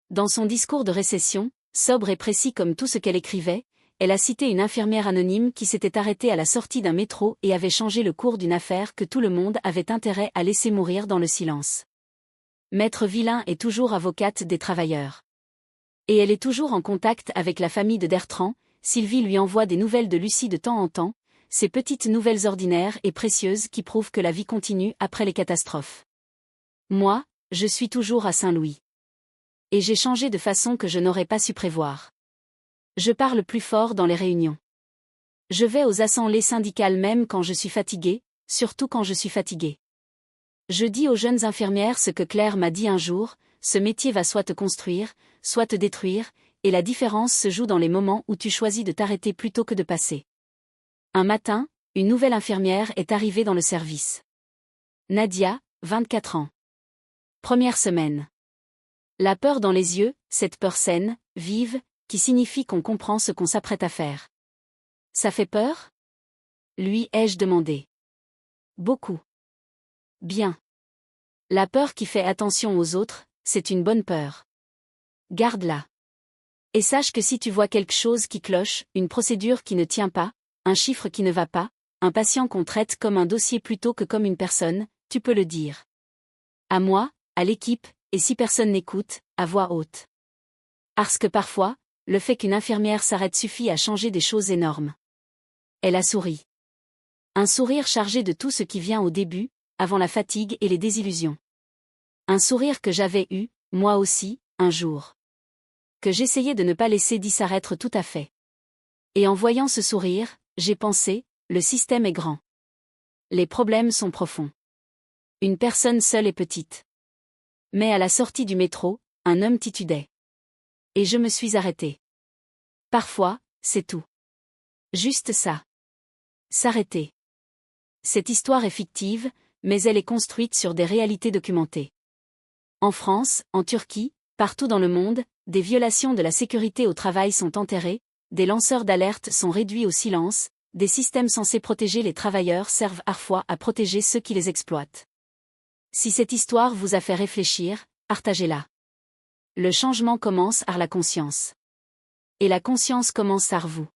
Dans son discours de récession, sobre et précis comme tout ce qu'elle écrivait, elle a cité une infirmière anonyme qui s'était arrêtée à la sortie d'un métro et avait changé le cours d'une affaire que tout le monde avait intérêt à laisser mourir dans le silence. Maître Villain est toujours avocate des travailleurs. Et elle est toujours en contact avec la famille de Bertrand. Sylvie lui envoie des nouvelles de Lucie de temps en temps, ces petites nouvelles ordinaires et précieuses qui prouvent que la vie continue après les catastrophes. Moi, je suis toujours à Saint-Louis. Et j'ai changé de façon que je n'aurais pas su prévoir. Je parle plus fort dans les réunions. Je vais aux assemblées syndicales même quand je suis fatiguée, surtout quand je suis fatiguée. Je dis aux jeunes infirmières ce que Claire m'a dit un jour, ce métier va soit te construire, soit te détruire, et la différence se joue dans les moments où tu choisis de t'arrêter plutôt que de passer. Un matin, une nouvelle infirmière est arrivée dans le service. Nadia, 24 ans. Première semaine. La peur dans les yeux, cette peur saine, vive, qui signifie qu'on comprend ce qu'on s'apprête à faire. Ça fait peur? Lui ai-je demandé. Beaucoup. Bien. La peur qui fait attention aux autres, c'est une bonne peur. Garde-la. Et sache que si tu vois quelque chose qui cloche, une procédure qui ne tient pas, un chiffre qui ne va pas, un patient qu'on traite comme un dossier plutôt que comme une personne, tu peux le dire. À moi, à l'équipe, et si personne n'écoute, à voix haute. Parce que parfois, le fait qu'une infirmière s'arrête suffit à changer des choses énormes. Elle a souri. Un sourire chargé de tout ce qui vient au début, avant la fatigue et les désillusions. Un sourire que j'avais eu, moi aussi, un jour. Que j'essayais de ne pas laisser disparaître tout à fait. Et en voyant ce sourire, j'ai pensé, le système est grand. Les problèmes sont profonds. Une personne seule est petite. Mais à la sortie du métro, un homme titubait. Et je me suis arrêtée. Parfois, c'est tout. Juste ça. S'arrêter. Cette histoire est fictive, mais elle est construite sur des réalités documentées. En France, en Turquie, partout dans le monde, des violations de la sécurité au travail sont enterrées, des lanceurs d'alerte sont réduits au silence, des systèmes censés protéger les travailleurs servent parfois à protéger ceux qui les exploitent. Si cette histoire vous a fait réfléchir, partagez-la. Le changement commence par la conscience. Et la conscience commence par vous.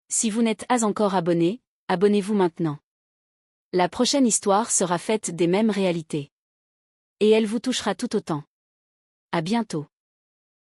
Si vous n'êtes pas encore abonné, abonnez-vous maintenant. La prochaine histoire sera faite des mêmes réalités. Et elle vous touchera tout autant. À bientôt.